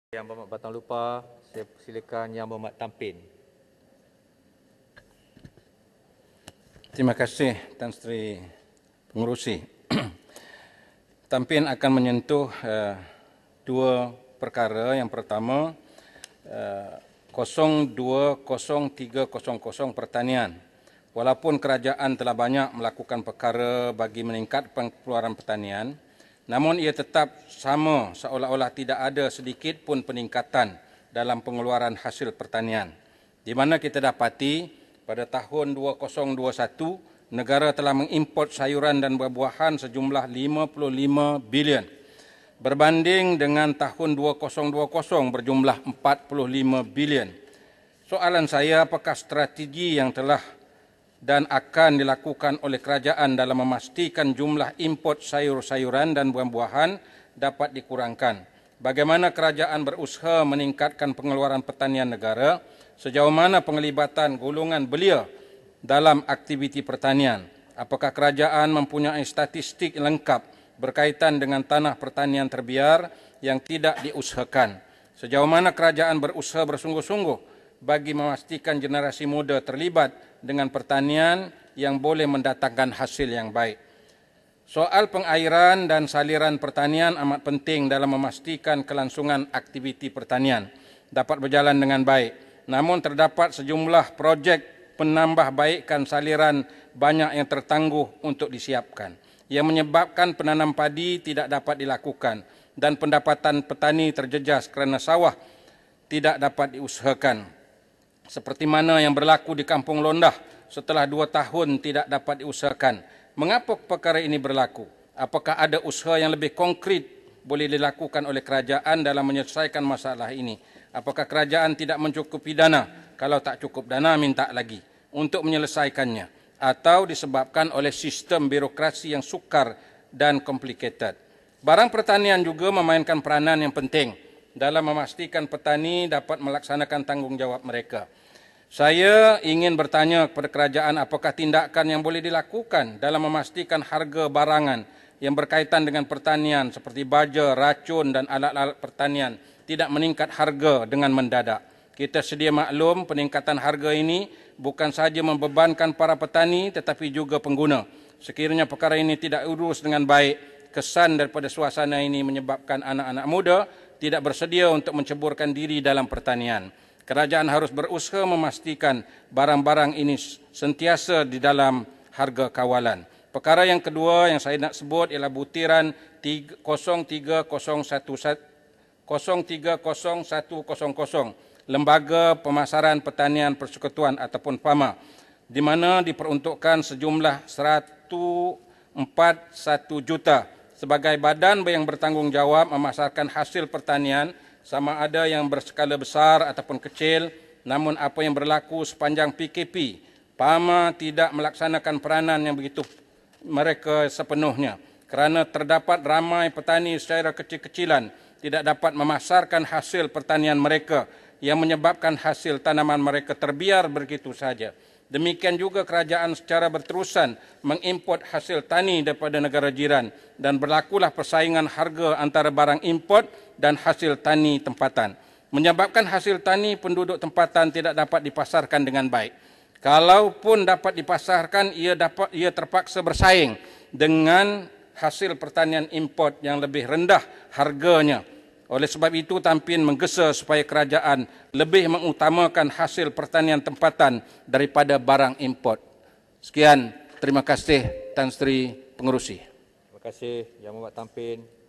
Yang Berhormat Batang Lupa, saya silakan Yang Berhormat Tampin. Terima kasih Tan Sri Pengerusi. Tampin akan menyentuh dua perkara. Yang pertama, 020300 pertanian. Walaupun kerajaan telah banyak melakukan perkara bagi meningkatkan pengeluaran pertanian, namun ia tetap sama seolah-olah tidak ada sedikit pun peningkatan dalam pengeluaran hasil pertanian. Di mana kita dapati pada tahun 2021, negara telah mengimport sayuran dan buah-buahan sejumlah 55 bilion. Berbanding dengan tahun 2020 berjumlah 45 bilion. Soalan saya, apakah strategi yang telah dan akan dilakukan oleh kerajaan dalam memastikan jumlah import sayur-sayuran dan buah-buahan dapat dikurangkan? Bagaimana kerajaan berusaha meningkatkan pengeluaran pertanian negara? Sejauh mana penglibatan golongan belia dalam aktiviti pertanian? Apakah kerajaan mempunyai statistik lengkap berkaitan dengan tanah pertanian terbiar yang tidak diusahakan? Sejauh mana kerajaan berusaha bersungguh-sungguh bagi memastikan generasi muda terlibat dengan pertanian yang boleh mendatangkan hasil yang baik? Soal pengairan dan saliran pertanian amat penting dalam memastikan kelangsungan aktiviti pertanian dapat berjalan dengan baik. Namun terdapat sejumlah projek penambahbaikan saliran banyak yang tertangguh untuk disiapkan, yang menyebabkan penanam padi tidak dapat dilakukan dan pendapatan petani terjejas kerana sawah tidak dapat diusahakan. Seperti mana yang berlaku di Kampung Londah setelah 2 tahun tidak dapat diusahakan. Mengapa perkara ini berlaku? Apakah ada usaha yang lebih konkret boleh dilakukan oleh kerajaan dalam menyelesaikan masalah ini? Apakah kerajaan tidak mencukupi dana? Kalau tak cukup dana, minta lagi untuk menyelesaikannya. Atau disebabkan oleh sistem birokrasi yang sukar dan complicated. Barang pertanian juga memainkan peranan yang penting dalam memastikan petani dapat melaksanakan tanggungjawab mereka. Saya ingin bertanya kepada kerajaan, apakah tindakan yang boleh dilakukan dalam memastikan harga barangan yang berkaitan dengan pertanian seperti baja, racun dan alat-alat pertanian tidak meningkat harga dengan mendadak. Kita sedia maklum peningkatan harga ini bukan sahaja membebankan para petani tetapi juga pengguna. Sekiranya perkara ini tidak urus dengan baik, kesan daripada suasana ini menyebabkan anak-anak muda tidak bersedia untuk menceburkan diri dalam pertanian. Kerajaan harus berusaha memastikan barang-barang ini sentiasa di dalam harga kawalan. Perkara yang kedua yang saya nak sebut ialah butiran 030100 Lembaga Pemasaran Pertanian Persekutuan ataupun PAMA, di mana diperuntukkan sejumlah 141 juta sebagai badan yang bertanggungjawab memasarkan hasil pertanian, sama ada yang berskala besar ataupun kecil. Namun apa yang berlaku sepanjang PKP, PAMA tidak melaksanakan peranan yang begitu mereka sepenuhnya kerana terdapat ramai petani secara kecil-kecilan tidak dapat memasarkan hasil pertanian mereka yang menyebabkan hasil tanaman mereka terbiar begitu saja. Demikian juga kerajaan secara berterusan mengimport hasil tani daripada negara jiran dan berlakulah persaingan harga antara barang import dan hasil tani tempatan, menyebabkan hasil tani penduduk tempatan tidak dapat dipasarkan dengan baik. Kalaupun dapat dipasarkan, ia terpaksa bersaing dengan hasil pertanian import yang lebih rendah harganya. Oleh sebab itu, Tampin menggesa supaya kerajaan lebih mengutamakan hasil pertanian tempatan daripada barang import. Sekian, terima kasih Tan Sri Pengerusi. Terima kasih Yang Berhormat Tampin.